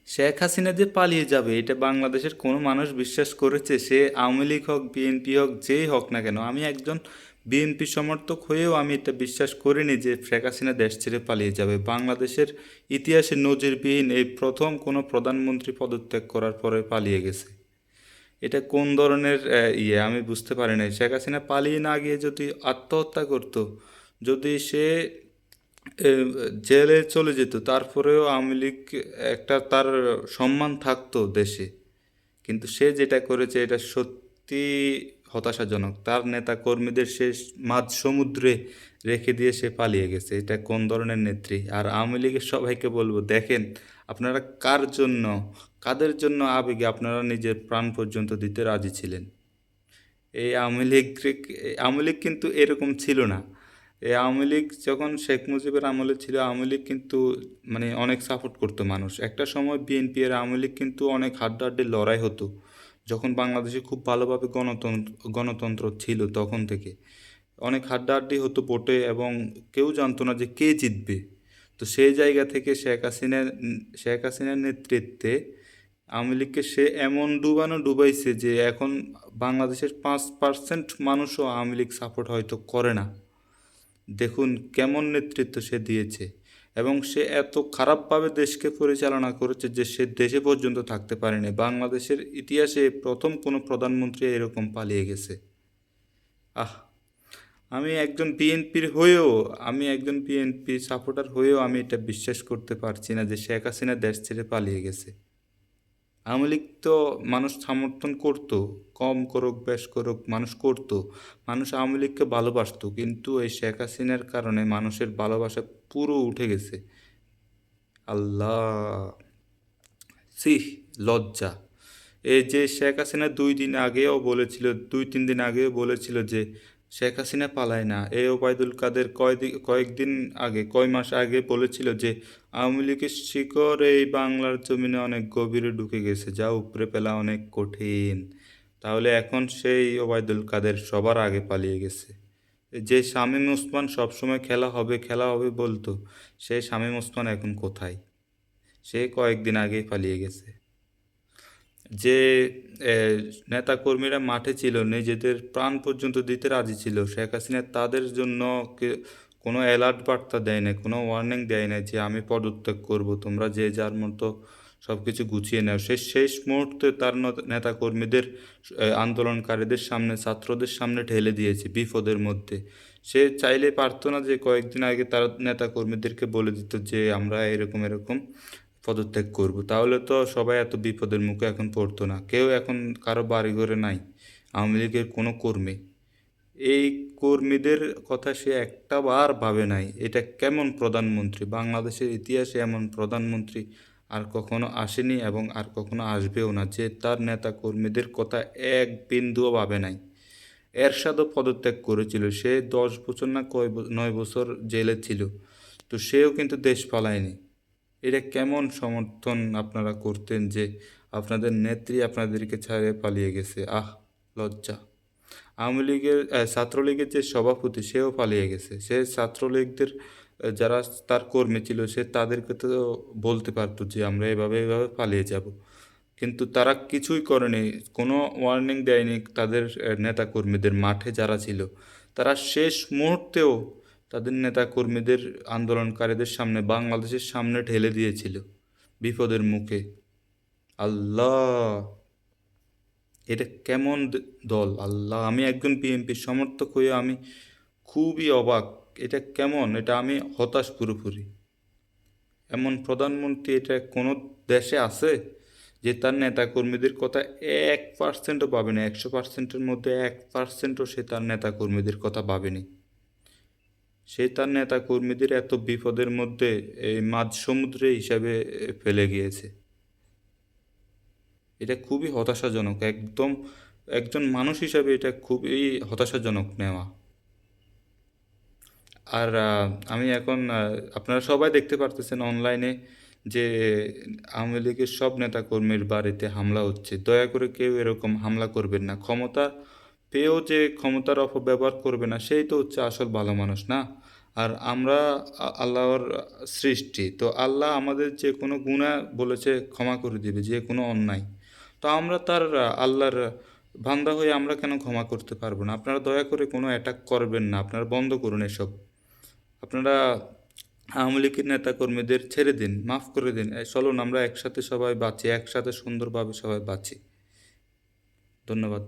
শেখ হাসিনা যে পালিয়ে যাবে এটা বাংলাদেশের কোনো মানুষ বিশ্বাস করেছে? সে আওয়ামী লীগ হোক, বিএনপি হোক, যেই হোক না কেন, আমি একজন বিএনপি সমর্থক হয়েও আমি এটা বিশ্বাস করিনি যে শেখ হাসিনা দেশ ছেড়ে পালিয়ে যাবে। বাংলাদেশের ইতিহাসে নজিরবিহীন এই প্রথম কোনো প্রধানমন্ত্রী পদত্যাগ করার পরে পালিয়ে গেছে। এটা কোন ধরনের আমি বুঝতে পারি নাই। শেখ হাসিনা পালিয়ে না গিয়ে যদি আত্মহত্যা করতো, যদি সে এ, জেলে চলে যেত, তারপরেও আওয়ামী লীগ একটা তার সম্মান থাকতো দেশে। কিন্তু সে যেটা করেছে এটা সত্যি হতাশাজনক। তার নেতা কর্মীদের সে মাঝ সমুদ্রে রেখে দিয়ে সে পালিয়ে গেছে। এটা কোন ধরনের নেত্রী? আর আওয়ামী লীগের সবাইকে বলবো, দেখেন আপনারা কার জন্য, কাদের জন্য আবেগে আপনারা নিজের প্রাণ পর্যন্ত দিতে রাজি ছিলেন। এই আওয়ামী লীগ কিন্তু এরকম ছিল না। এই আওয়ামী লীগ যখন শেখ মুজিবের আমলে ছিল, আওয়ামী লীগ কিন্তু মানে অনেক সাপোর্ট করতো মানুষ। একটা সময় বিএনপি আর আওয়ামী লীগ কিন্তু অনেক হাড্ডাহাড্ডি লড়াই হতো, যখন বাংলাদেশে খুব ভালোভাবে গণতন্ত্র ছিল তখন থেকে অনেক হাড্ডাহাড্ডি হতো ভোটে, এবং কেউ জানতো না যে কে জিতবে। তো সেই জায়গা থেকে শেখ হাসিনার নেতৃত্বে আওয়ামী লীগকে সে এমন ডুবাইছে যে এখন বাংলাদেশের 5% মানুষও আওয়ামী লীগ সাপোর্ট হয়তো করে না। দেখুন কেমন নেতৃত্ব সে দিয়েছে। এবং সে এত খারাপভাবে দেশকে পরিচালনা করেছে যে সে দেশে পর্যন্ত থাকতে পারেনি। বাংলাদেশের ইতিহাসে প্রথম কোনো প্রধানমন্ত্রী এরকম পালিয়ে গেছে। আহ, আমি একজন বিএনপি সাপোর্টার হয়েও আমি এটা বিশ্বাস করতে পারছি না যে শেখ হাসিনা দেশ ছেড়ে পালিয়ে গেছে। আওয়ামী লীগ তো মানুষ সমর্থন করতো, কম করুক বেশ করুক মানুষ করতো। মানুষ আওয়ামী লীগকে ভালোবাসতো, কিন্তু এই শেখ হাসিনার কারণে মানুষের ভালোবাসা পুরো উঠে গেছে। আল্লাহ, সি, লজ্জা! এই যে শেখ হাসিনা 2 দিন আগেও বলেছিল, 2-3 দিন আগেও বলেছিল যে শেখ হাসিনা পালায় না। এই ওবায়দুল কাদের কয়েকদিন আগে, কয় মাস আগে বলেছিল যে আওয়ামী লীগের শিকড় এই বাংলার জমিনে অনেক গভীরে ঢুকে গেছে, যা উপড়ে ফেলা অনেক কঠিন। তাহলে এখন সেই ওবায়দুল কাদের সবার আগে পালিয়ে গেছে। যে শামীম ওসমান সবসময় খেলা হবে বলতো, সেই শামীম ওসমান এখন কোথায়? সে কয়েকদিন আগেই পালিয়ে গেছে। যে নেতাকর্মীরা মাঠে ছিল, নিজেদের প্রাণ পর্যন্ত দিতে রাজি ছিল শেখ হাসিনা, তাদের জন্য কোনো অ্যালার্ট বার্তা দেয় না, কোনো ওয়ার্নিং দেয় না যে আমি পদত্যাগ করব, তোমরা যে যার মতো সব কিছু গুছিয়ে নাও। সে শেষ মুহূর্তে তার নেতাকর্মীদের, আন্দোলনকারীদের সামনে, ছাত্রদের সামনে ঢেলে দিয়েছে বিপদের মধ্যে। সে চাইলে পারতো না যে কয়েকদিন আগে তার নেতাকর্মীদেরকে বলে দিত যে আমরা এরকম এরকম পদত্যাগ করব, তাহলে তো সবাই এত বিপদের মুখে এখন পড়তো না। কেউ এখন কারো বাড়ি ঘরে নাই আওয়ামী লীগের কোনো কর্মী। এই কর্মীদের কথা সে একটা বার ভাবে নাই। এটা কেমন প্রধানমন্ত্রী? বাংলাদেশের ইতিহাসে এমন প্রধানমন্ত্রী আর কখনো আসেনি এবং আর কখনো আসবেও না, যে তার নেতা কর্মীদের কথা এক বিন্দুও ভাবে নাই। এরশাদও পদত্যাগ করেছিল, সে 10 বছর না 9 বছর জেলে ছিল, তো সেও কিন্তু দেশ পালায়নি। এটা কেমন সমর্থন আপনারা করতেন যে আপনাদের নেত্রী আপনাদেরকে ছাড়িয়ে পালিয়ে গেছে? আহ, লজ্জা! ছাত্রলীগের যে সভাপতি সেও পালিয়ে গেছে। সে ছাত্রলীগদের যারা তার কর্মী ছিল, সে তাদেরকে তো বলতে পারতো যে আমরা এভাবে এভাবে পালিয়ে যাব, কিন্তু তারা কিছুই করেনি। কোনো ওয়ার্নিং দেয়নি তাদের নেতা কর্মীদের। মাঠে যারা ছিল তারা শেষ মুহূর্তেও তাদের নেতা কর্মীদের, আন্দোলনকারীদের সামনে, বাংলাদেশের সামনে ঢেলে দিয়েছিল বিপদের মুখে। আল্লাহ, এটা কেমন দল! আল্লাহ, আমি একজন বিএনপির সমর্থক হয়ে আমি খুবই অবাক। এটা কেমন? এটা আমি হতাশ পুরোপুরি। এমন প্রধানমন্ত্রী এটা কোনো দেশে আছে যে তার নেতাকর্মীদের কথা 1%ও ভাবেনি? 100%-এর মধ্যে 1%ও সে তার নেতাকর্মীদের কথা ভাবেনি। সে তার নেতাকর্মীদের এত বিপদের মধ্যে এই মাঝ সমুদ্রে হিসাবে ফেলে গিয়েছে। এটা খুবই হতাশাজনক, একদম। একজন মানুষ হিসাবে এটা খুবই হতাশাজনক নেওয়া। আর আমি এখন আপনারা সবাই দেখতে পারতেছেন অনলাইনে যে আওয়ামী লীগের সব নেতাকর্মীর বাড়িতে হামলা হচ্ছে। দয়া করে কেউ এরকম হামলা করবেন না। ক্ষমতা পেয়েও যে ক্ষমতার অপব্যবহার করবে না, সেই তো হচ্ছে আসল ভালো মানুষ, না? আর আমরা আল্লাহর সৃষ্টি, তো আল্লাহ আমাদের যে কোনো গুনাহ বলেছে ক্ষমা করে দিবে, যে কোনো অন্যায়। তো আমরা তার আল্লাহর বান্দা হয়ে আমরা কেন ক্ষমা করতে পারবো না? আপনারা দয়া করে কোনো অ্যাটাক করবেন না, আপনারা বন্ধ করুন এসব। আপনারা আওয়ামী লীগের নেতাকর্মীদের ছেড়ে দিন, মাফ করে দিন। চলুন আমরা একসাথে সবাই বাঁচি, একসাথে সুন্দরভাবে সবাই বাঁচি। ধন্যবাদ।